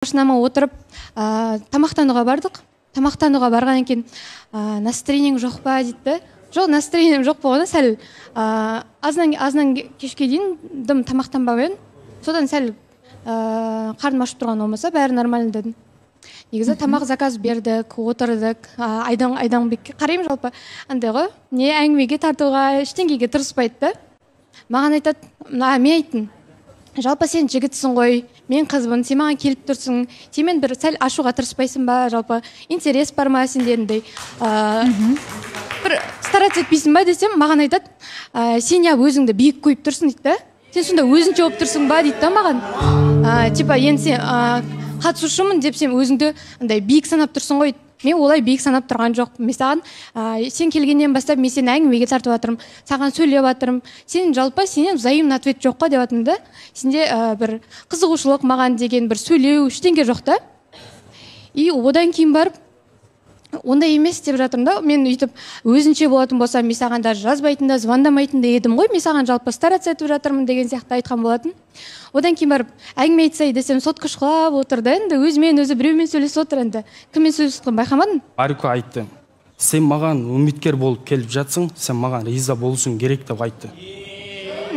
Машинама отырып, тамақтануға бардық. Тамақтануға барғаннан кейін настроениең жоқ па дейді. Жоқ, настроением жоқ болғанда сәл азынан кешке дейін дым тамақтанбап едім. Содан сәл қарным ашып тұрған болмаса, бәрі нормально дедім. Негізі тамақ заказ бердік, отырдық, Айданбекке қараймын жалпы. Андай ғой, не әңгімеге тартуға, ештеңеге тырыспайды. Маған айтады, мен айттым. Жалпы сен жігітсің ғой, мен қызбын, сен маған келіп тұрсың, сен бір сәл ашуға тырыспайсың ба, жалпы интерес бар ма сендеріндей, бір стараться етпейсің ба десем, маған айтады, сен өзіңді биік қойып тұрсың дейді, сен сонда өзіңше болып тұрсың ба дейді маған. Типа, енді сен қатысушымын деп сен өзіңді биік санап тұрсың ғой. Мен олай биік санап тұрған жоқ. Мен саған, сен келгеннен бастап мен сені әңгімеге тартып жатырмын, саған сөйлеп жатырмын. Сен жалпы сенен взаимный ответ жоқ па деп жатырмын да. Сенде бір қызығушылық маған деген бір сөйлеу, ештеңе жоқ та. И одан кейін барып, ондай емес деп жатырмын да. Мен үйтіп өзінше болатын болсам, мен саған даже жазбайтын да, звондамайтын да едім ғой. Мен саған жалпы стараться етіп жатырмын деген сияқты айтқан болатын. Одан кейін барып, әңгіме айтсай десем, соткышқылап отырды. Енді өзімен өзі біреумен сөйлесіп отыр енді. Кіммен сөйлесіп байқамадың? Арука айтты. Сен маған үміткер болып келіп жатсың, сен маған риза болуың керек деп айтты.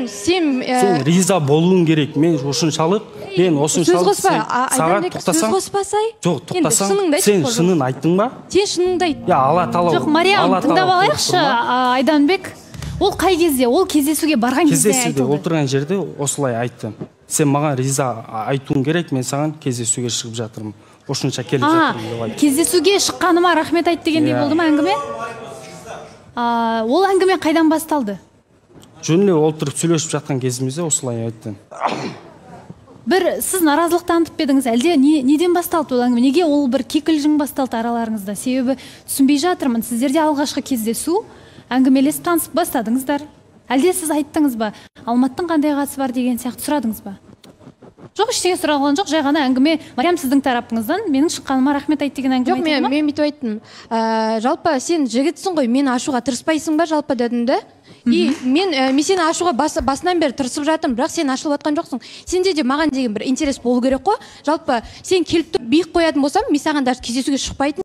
Сен риза болуың керек. Мен осыншалық, саған тоқтасаң, жоқ, тоқтасаң, сен шынын айттың ба? Сен шыныңды айт. Алла тағала. Жоқ, Мариям, тыңдап алайықшы, Айданбек. Ол қай кезде? Ол кездесуге барған кезде айтылды. Кездесуге отырған жерде осылай айтты. Сен маған риза айтуың керек, мен саған кездесуге шығып жатырмын. Осынша келіп жатырмын. Кездесуге шыққаныма рахмет айт дегендей болды ма әңгіме? Ол әңгіме қайдан басталды? Жөніне отырып сөйлесіп жатқан кезімізде осылай айтты. Бір сіз наразылық танытып едіңіз, әлде неден басталды ол әңгіме? Неге ол бір кикілжің басталды араларыңызда? Себебі түсінбей жатырмын. Сіздерде алғашқы кездесу, әңгімелесіп танысып бастадыңыздар. Әлде сіз айттыңыз ба? Алматтың қандай қатысы бар деген сияқты сұрадыңыз ба? Жоқ, ештеңе сұралған жоқ, жай ғана әңгіме. Мариям, сіздің тарапыңыздан менің шыққаныма рахмет айт деген әңгіме айтты ма? Жоқ, мен бүйтіп айттым. Жалпы сен жігітсің ғой, мені ашуға тырыспайсың ба жалпы дедім де. И мен сені ашуға басынан бері тырысып жатырмын, бірақ сен ашылып жатқан жоқсың. Сенде де маған деген бір интерес болу керек қой. Жалпы сен келіп тұр биік қоятын болсам, мен саған даже кездесуге шықпайтын.